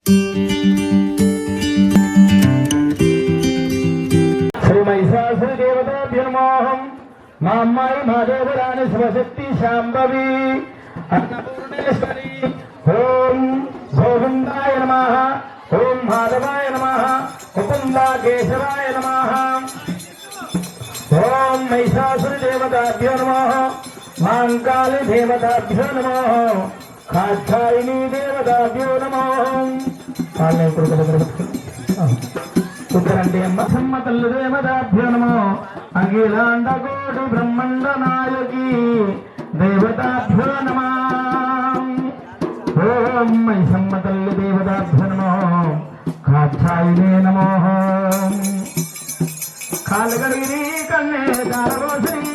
మా అమ్మాయి మా దేవరాని శివశక్తి శాంభవి అన్నపూర్ణేశ్వరి. ఓం గోవిందాయ నమః, ఓం మాధవాయ నమః, ముకుంద కేశవాయ నమః. ఓం మహిషాసుర దేవతాభ్యో నమః, మాంకాళి దేవతాభ్యో నమః, కాక్షాయిని దేవతాభ్యో నమః. ఉత్తరండి అమ్మ. సమ్మ తల్లి దేవతాభ్యో నమో, అఖిలాండ కోటి బ్రహ్మాండ నాయకి దేవతాభ్యో నమః. ఓం మైసమ్మ తల్లి దేవతాభ్యో నమో, కాక్షాయినే నమో. కాలగడిగిరి కన్నే దారవోసరి,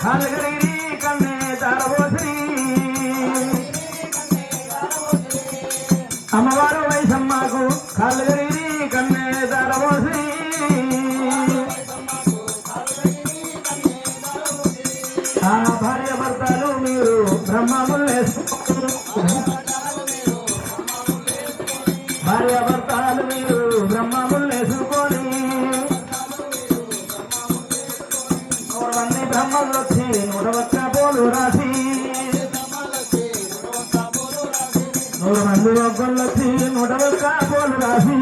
కాలగడిగిరి కన్నే దారవోసరి. అమ్మవారు మైసమ్మకు కాలగడిగిరి కన్నే దారవోసరి. ఆ భార్య భర్తలు మీరు బ్రహ్మములు వేసుకొని, భార్య భర్తలు మీరు బ్రహ్మములు వేసుకొని, 100 మంది బ్రహ్మలు వచ్చి 101 పోలు రాసి, 100 మంది ఒక్కళ్ళు వచ్చి 101 పోలు రాసి,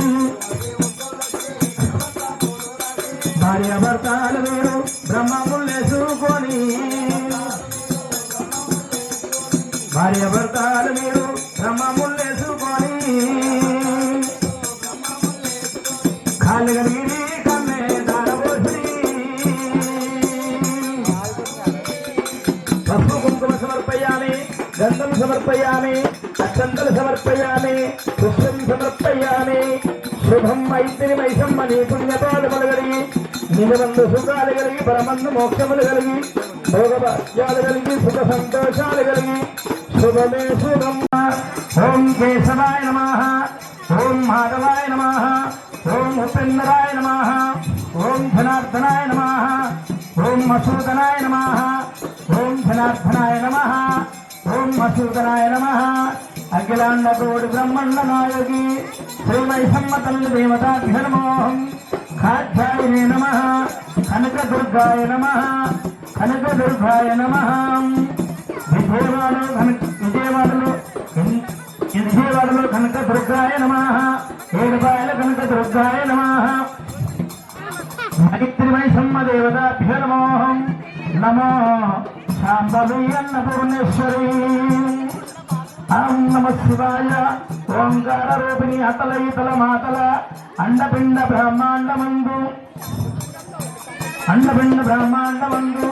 భార్య భర్తలు మీరు బ్రహ్మములు వేసుకొని, భార్య భర్తలు మీరు బ్రహ్మములు వేసుకొని, కాళ్ళగిరి కన్నే దారవోసి, పసుపు కుంకుమ సమర్పయామి, గంధం సమర్పయామి, అక్షంతలు సమర్పయామి, పుష్పం సమర్పయామి. శుభం మైత్రి మైసమ్మని పుణ్యపాలు కలిగి, నిజమందు సుఖాలు కలిగి, పరమందు మోక్షములు కలిగి, భోగభాగ్యాలు కలిగి, సుఖ సంతోషాలు కలిగి, శుభమే శుభం. ఓం కేశవాయ నమః, ఓం మాధవాయ నమః, ఓం ఉపేంద్రాయ నమః, ఓం ధనార్దనాయ నమః, ఓం మసూదనాయ నమః, ఓం ధనార్దనాయ నమః, ఓం మసూదనాయ నమః. అఖిలాండ కోటి బ్రహ్మాండ నాయకి శ్రీ మైసమ్మ తల్లి దేవతాభ్యో నమో. కాక్షాయినే నమః, కనకదుర్గాయ నమః, కనకదుర్గాయ నమః. విజయవాడలో కనకదుర్గాయ నమః, ఏడుపాయల కనకదుర్గాయ నమః. మైత్రి మైసమ్మ దేవతాభ్యో నమో. నమో శాంభవి అన్నపూర్ణేశ్వరి. ఓం నమ శివాయ. ఓంకార రూపిణి అతల ఇతల మాతల అండపిండ బ్రహ్మాండమందు, అండపిండ బ్రహ్మాండమందు.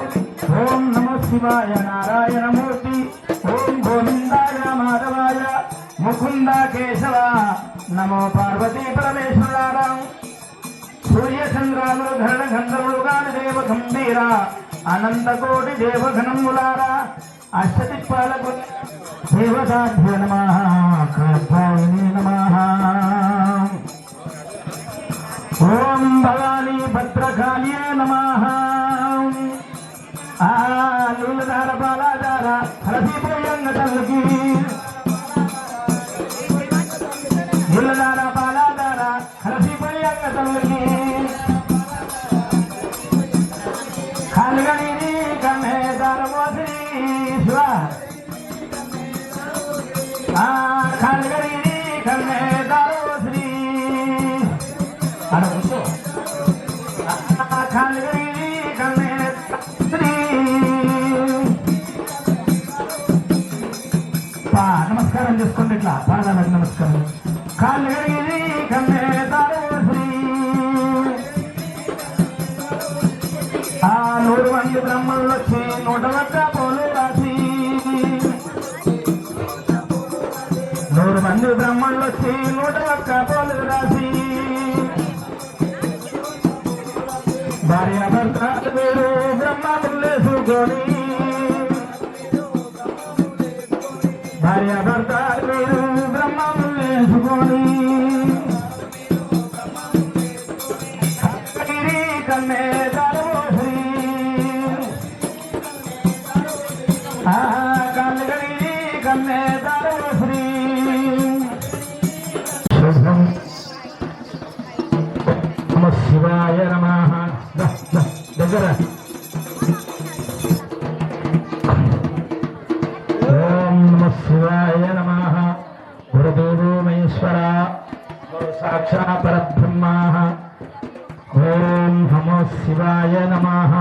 ఓం నమ శివాయ నారాయణమూర్తి. ఓం గోవిందాయ మాధవాయ ముకుంద కేశవ. నమో పార్వతీ పరమేశ్వరారాం. సూర్య చంద్రాలు ధరణ గంధర్వులు గాని దేవ గంభీర అనంతకోటి దేవఘనములారా. అష్టదిక్పాలకు దేవతాభ్యో నమః, కాక్షాయినే నమః. ఓం భవానీ భద్రకాళ్యే నమః. నీలధార బాలాధార హరసిపోయంగ తల్లికి, నీలధార బాలాధార హరసిపోయంగ తల్లికి. కాలుగడిని కన్నే దారవోసి శివ, కాలుగడిని కన్నే దారవోసి అడుగుతూ, కాలుగడిని కన్నే శ్రీ. నమస్కారం చేసుకోండి, ఇట్లా పాదాలకు నమస్కారం. కాలుగడిని కన్నే దారవోసి. 100 మంది బ్రహ్మలు వచ్చి 101 పోలు రాసి, 100 మంది బ్రహ్మలు వచ్చి 101 పోలు రాసి. భార్య భర్తలు మీరు బ్రహ్మములు వేసుకొని, భార్య భర్తలు మీరు బ్రహ్మములు వేసుకొని, కన్నే దారవోసి. కాళ్ళగడిగి కన్నే శ్రీ శుభం నమ శివాయ నమః దగ్గర ఓం నమ శివాయ నమః గురుదేవో మహేశ్వర గురు సాక్షాత్ పరబ్రహ్మ ఓం నమో శివాయ నమః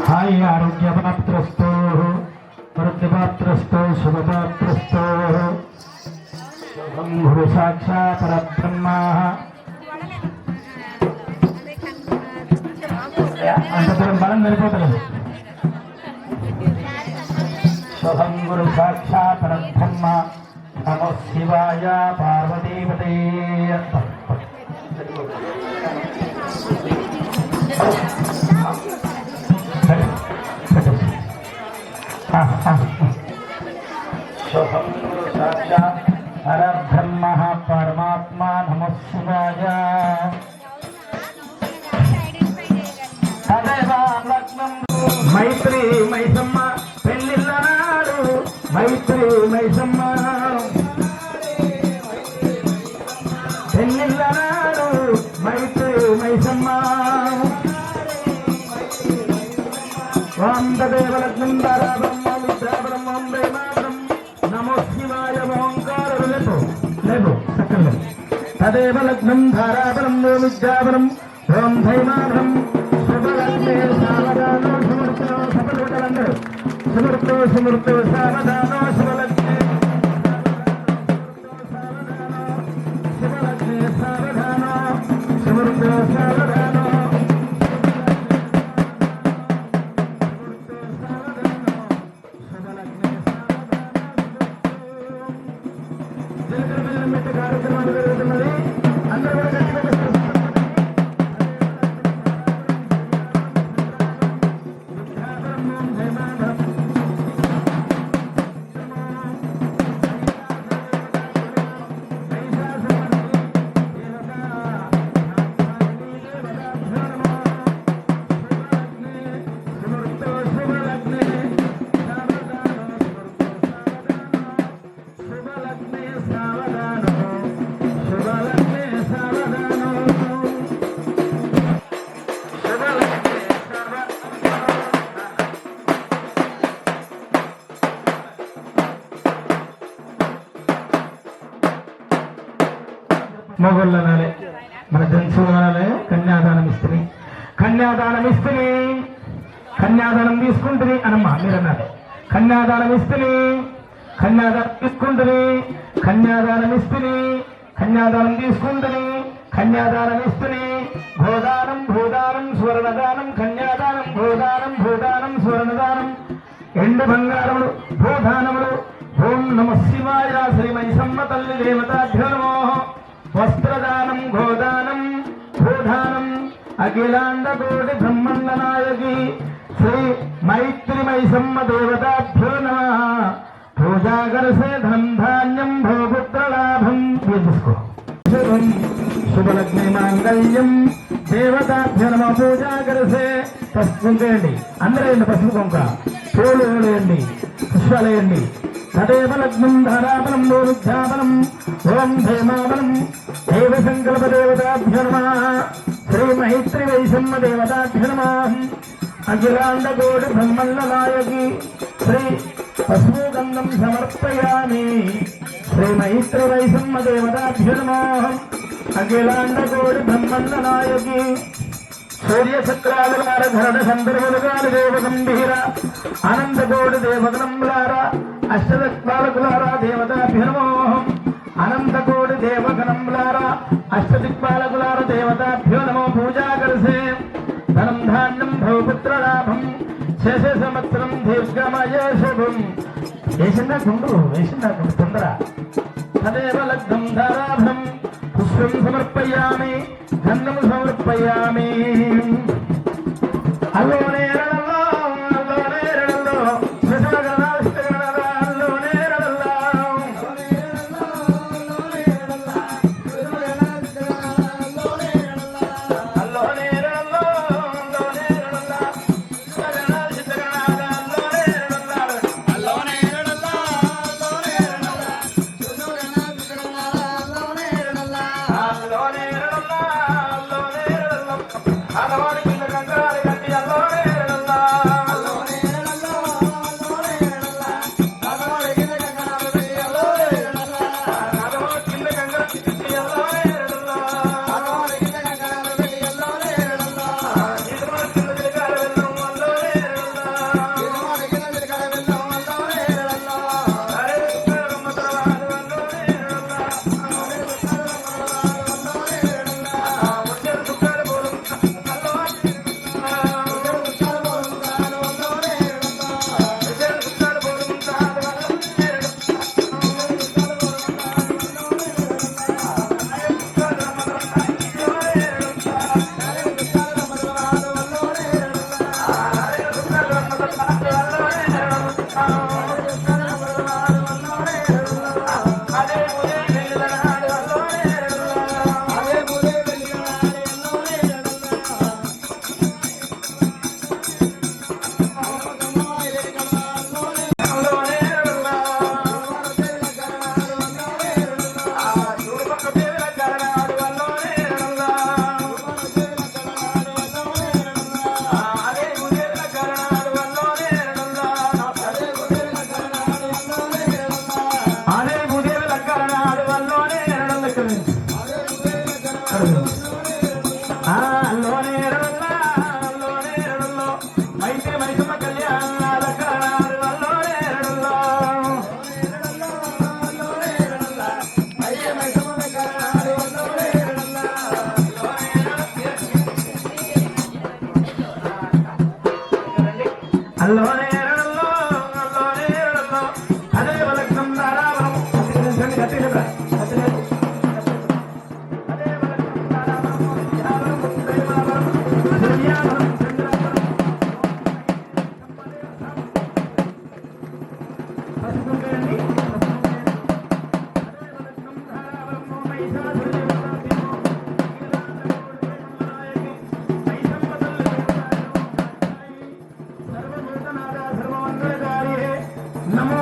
హాయ్ ఆరోగ్యపాత్రస్తో వృద్ధిపాత్రస్తో శుభపాత్రస్తో శుభం గురు సాక్షాత్ పరబ్రహ్మ అంత దూరం బలం సరిపోతలేదు శుభం గురు సాక్షాత్ పరబ్రహ్మ నమో శివాయ పార్వతీపతే శుభం గురు సాక్షాత్ పరబ్రహ్మ పరమాత్మా నమో శివాయ మైత్రి మైసమ్మ పెళ్ళిళ్ళ నాడు మైత్రి మైసమ్మ పెళ్ళిళ్ళ నాడు మైత్రి మైసమ్మ వాందేవలగ్నం బ్రహ్మ నమో శివాయ ఓంకార లేపు సకలం తదేవ లగ్నం ధారాబలం విద్యాబలం ఓం ధైమానం శుభలగ్నే సావధానో సమర్థో సఫలవటలందరూ సమర్థో సమర్థో సావధానో శుభలగ్నే శుభలగ్నే సావధానో సమర్థో సావధానో కార్యక్రమాలు జరుగుతున్నది అందరూ మొగోళ్ళనాలే మన జన్సునాలే కన్యాదానం ఇస్తుంది కన్యాదానం ఇస్తుంది కన్యాదానం తీసుకుంటుంది అనమ్మా మీరన్నారు కన్యాదానం ఇస్తుంది కన్యాదానం తీసుకుంటుంది కన్యాదానం ఇస్తుంది కన్యాదానం తీసుకుంటుంది కన్యాదానం ఇస్తుంది భూదానం భూదానం స్వర్ణదానం కన్యాదానం భూదానం భూదానం స్వర్ణదానం ఎండు బంగారములు భూదానములు ఓం నమ శివాయ శ్రీ మైసమ్మ తల్లి దేవతాభ్యో నమో వస్త్రదానం గోదానం భూదానం అఖిలాండ కోటి బ్రహ్మాండ నాయకి శ్రీ మైత్రి మైసమ్మ దేవతాభ్యో నమః పూజాకరసే ధనం ధాన్యం భోపుత్రలాభం తీసుకో శుభం శుభలగ్నే మాంగళ్యం దేవతాభ్యో నమః పూజాకరసే పసుపు వేయండి అందరూ వేయండి పసుపు కొంక పూలు వేయండి పుష్పాలు వేయండి తదేవ లగ్నం ధారాబలం విద్యాబలం ఓం ధైమాబలం దైవ సంకల్ప దేవతాభ్యో నమః శ్రీ మైత్రి వైసమ్మ దేవతాభ్యో నమః అఖిలాండ కోటి బ్రహ్మాండ నాయకి శ్రీ పశువు గంధం సమర్పయామి శ్రీ మైత్రి వైసమ్మ దేవతాభ్యో నమః అఖిలాండ కోటి బ్రహ్మాండ నాయకి సూర్యచక్రాలుగార ధరణ సందర్భలుగార దేవ గంభీర అనంతకోటి దేవగణంలార అష్టదిక్పాలకులార దేవతాభ్యో నమః అనంతకోటి దేవగణంలార అష్టదిక్పాలకులార దేవతాభ్యో నమో పూజాకరసే ధనం ధాన్యం భవపుత్రలాభం శేష సంవత్సరం దీర్ఘమయ శుభం వేసిందా గుండు తొందర తదేవ లగ్నం ధారాభం పుష్పం సమర్పయామి గంధం సమర్పయామి అల్లోనే అల్లోనేరలో అల్లోనేరలో అదే వలక్షం ధారావరం గట్టిగా అదే వలక్షం ధారావరం విద్యావరం దైవావరం దుర్యావరం చంద్రావరం పసుపుండి అదే వలక్షం ధారావరం నమో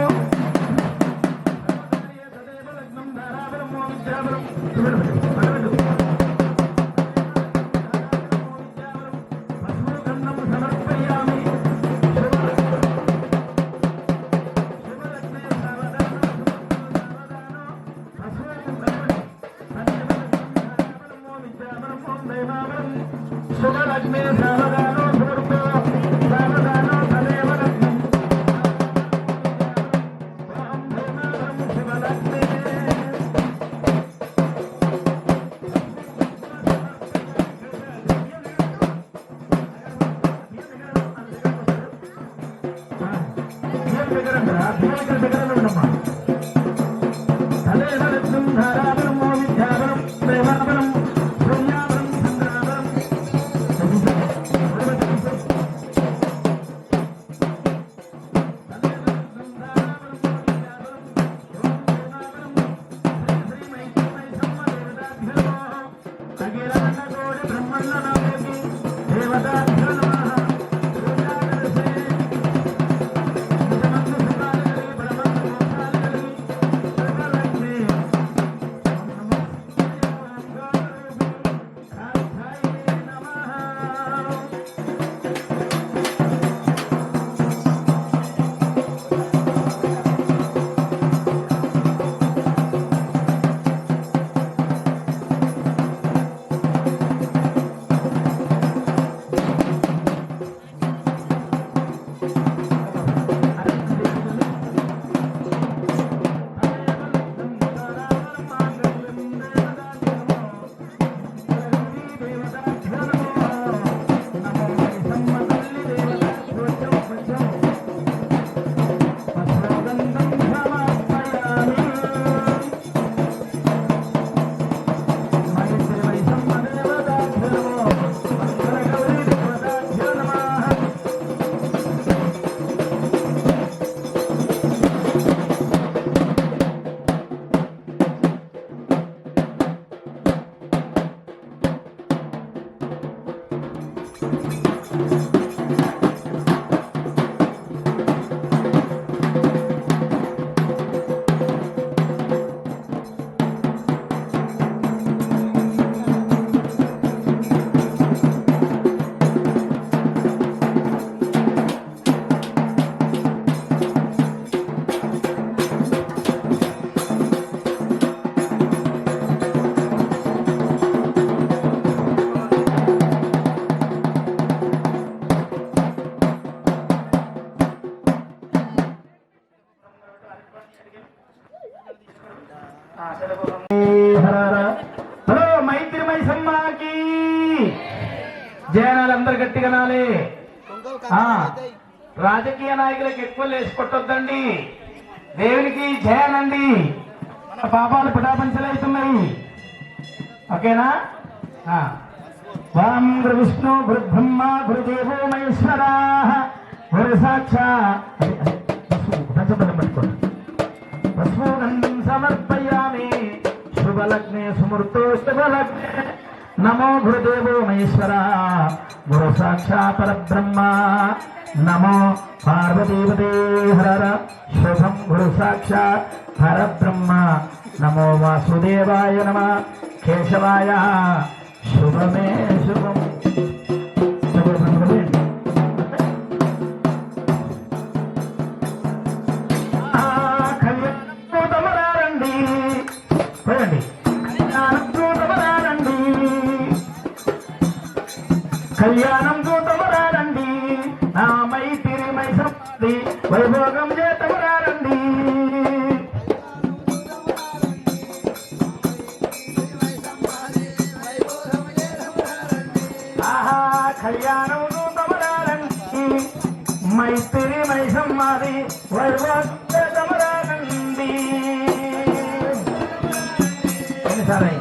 శుభలక్ష్మీ సావధానో సుమృతో సావధానో తదేవ లక్ష్మీ శుభలక్ష్మీ హలో మైత్రి మైసమ్మకి జయనాలందరూ గట్టిగా నాలే. రాజకీయ నాయకులకు ఎక్కువ లేచి కొట్టొద్దండి. దేవునికి జయనండి. మన పాపాలు పిఠాపంచలవుతున్నాయి. ఓకేనా? వాం గురు విష్ణు గురు బ్రహ్మ గురుదేవో మహేశ్వరా గురు సాక్షా పట్టుకోండి. పశుగంధం సమర్పయామి శుభలగ్నే సుమృతో శుభలగ్నే నమో గురుదేవో మహేశ్వర గురు సాక్షా పరబ్రహ్మ నమో పార్వతీపతే హర శుభం గురు సాక్షా పరబ్రహ్మ నమో వాసుదేవాయ నమ కేశవాయ శుభమే శుభం. కళ్యాణం చూతమరారండి నా మైతిరి మైసమ్ది వైభోగం చేతమరారండి. ఆహా కళ్యాణం చూతమరారండి మైత్రి మైసమ్మాది వైభవండి ఎన్నిసార్లు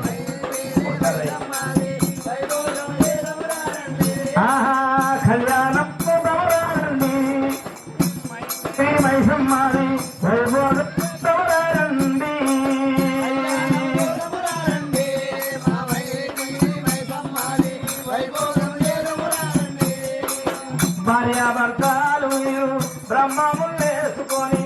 ఆహా కళ్యాణం తమరారండి శ్రీ మైసమ్మాది వైభవండి భార్యాభర్తలు మీరు బ్రహ్మములేసుకొని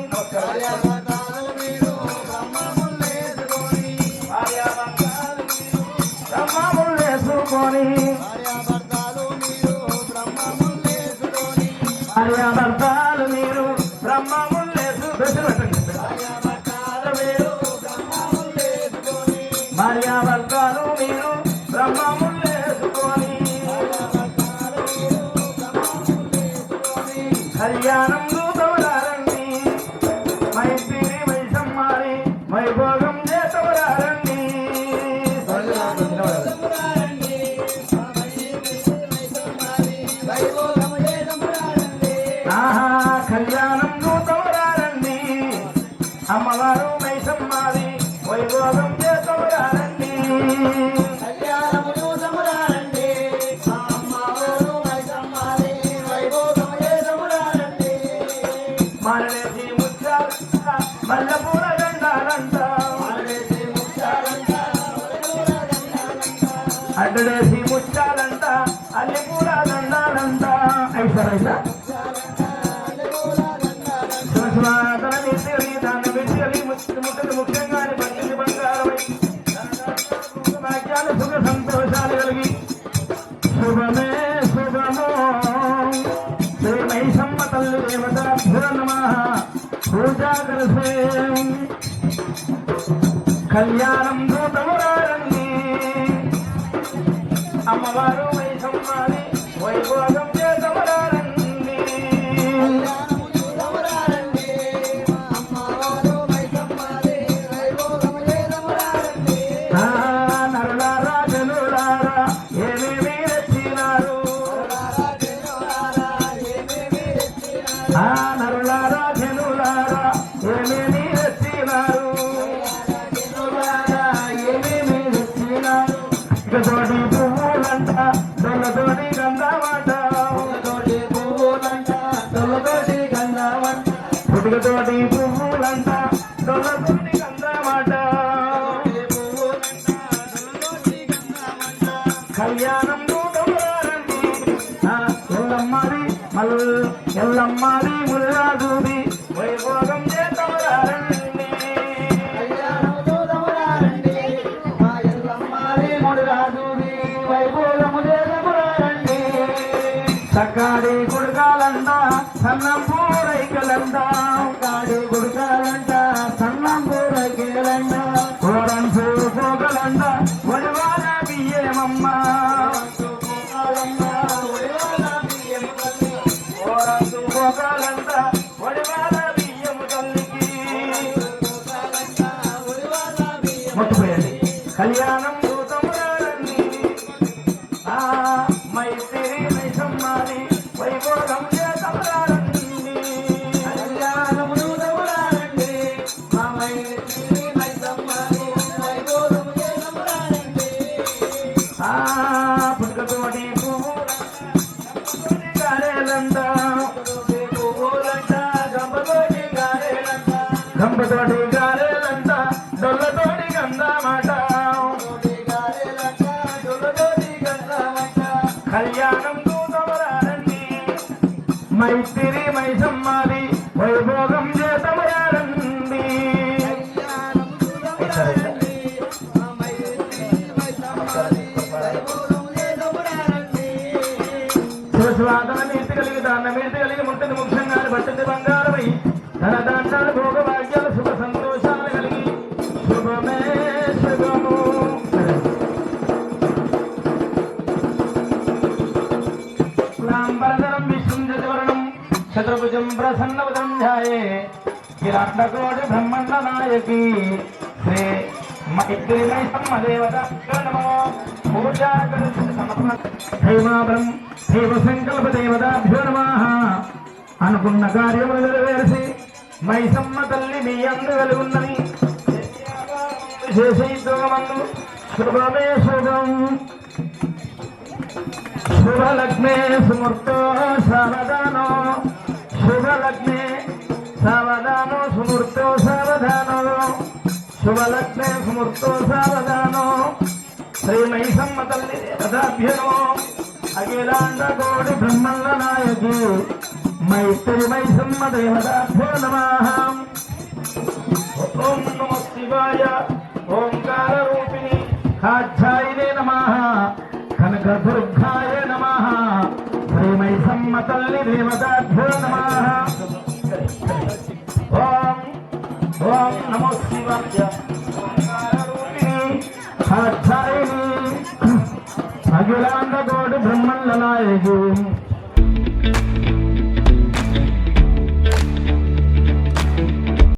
భార్యాభర్తలు మీరు బ్రహ్మములేసు భార్యాభర్తలు మీరు బ్రహ్మములేసుకొని కళ్యాణం దూతవరారండి మైత్రి మైసమ్మారి వైభోగం చేతవరారండి ఆహా కళ్యాణం దూతవరారండి అమ్మవారు మైసమ్మారి వైభోగం చేతవరారండి మారడేసి ముచ్చాలంట మల్లపూల దండాలంట అడ్డడేసి ముచ్చాలంట అల్లిపూల దండాలంట ఐసా తన విసిరి దాన్ని విసిరి ముట్టలు ముఖ్యంగా పట్టింది బంగారమై భాగ్యాలు సుఖ సంతోషాలు కలిగి శుభమే శుభమో శ్రీ మైసమ్మ తల్లి దేవతాభ్యో నమః పూజా కరిసే కళ్యాణం దూతమురారండి అమ్మవారు మైసమ్మాది వైభోగం చేతమురారండి నరులారా జనులారా ఏమేమి తెచ్చినారు నరులారా జనులారా ఏమేమి తెచ్చినారు ఏమేమి తెచ్చినారు ఇకతోటి పువ్వులంట దొల్లతోటి గంధమాట పువ్వులంట దొల్లతోటి గంధమంట పుట్టుకతోటి పువ్వులంట దొల్లతోటి గంధమాట కళ్యాణం దూతమురారండి ఎల్లమ్మాది ముల్లాదూది వైభోగం చేతమురారండి ముల్లాదూది వైభోగము చేతమురారండి సకాడి గుడకాలంట సన్నం పూరైకలంట కాడి గుడకాలంట సన్నం పూరైకలంట కోరంపు పోగలంట వడివాల బియ్యమమ్మ కోరంపు పోగలంట వడివాల బియ్యము తల్లికి మొట్టుపోయండి కళ్యాణం దూతమురారండి మైత్రి మైసమ్మాది వైభోగం చేతమురారండి కళ్యాణం దూతమురారండి మా మైత్రి మైసమ్మాది వైభోగం చేతమురారండి పుట్టుకతోటి పువ్వులంట గారేలంట గంపతోటి గారేలంట గంపతోటి గారేలంట డొల్లతోటి గంధమాట కళ్యాణం దూతమురారండి మైత్రి మైసమ్మాది వైభోగం చేతమురారండి శివస్వాదన నీతి కలిగి దాన్న మీతి కలిగి ముట్టది ముఖ్యంగా పట్టింది బంగారమై తన దాంటాలు భోగభాగ్యాలు శుభ సంతోషాలు కలిగి శుభమే శుభము లాంబరధరం విష్ణువర్ణం చతుర్భుజం ప్రసన్నవదం ధ్యాయే కిరాండకోటి బ్రహ్మణ నాయకి శ్రీ మైత్రి మైసమ్మ దేవతాభ్యో నమో పూజా సమర్పణ దైవ సంకల్ప దేవతాభ్యో నమః అనుకున్న కార్యములు నెరవేర్చి మైసమ్మ తల్లి మీ అందు వెలుగున్నది చేసేద్రోగమందు శుభమే శుభం శుభలగ్నే సుమూర్తో సావధానో శుభలగ్నే సావధానో సుమూర్తో సావధానో శుభలగ్నే సుమూర్తో సావధానో శ్రీ మైసమ్మ తల్లి దేవతాభ్యనో అఖిలాండ కోటి బ్రహ్మల్ల నాయకి మైత్రి మైసమ్మ దేవతాభ్యో నమః. ఓం నమః శివాయ ఓంకార రూపిణి కాధ్యాయినే నమః కనకదుర్గాయ నమః శ్రీ మైసమ్మ తల్లి దేవతాభ్యో నమః. ఓం ఓం నమః శివాయ ఓంకార రూపిణి కాధ్యాయిని అఖిలాండ కోటి బ్రహ్మల్ల నాయకి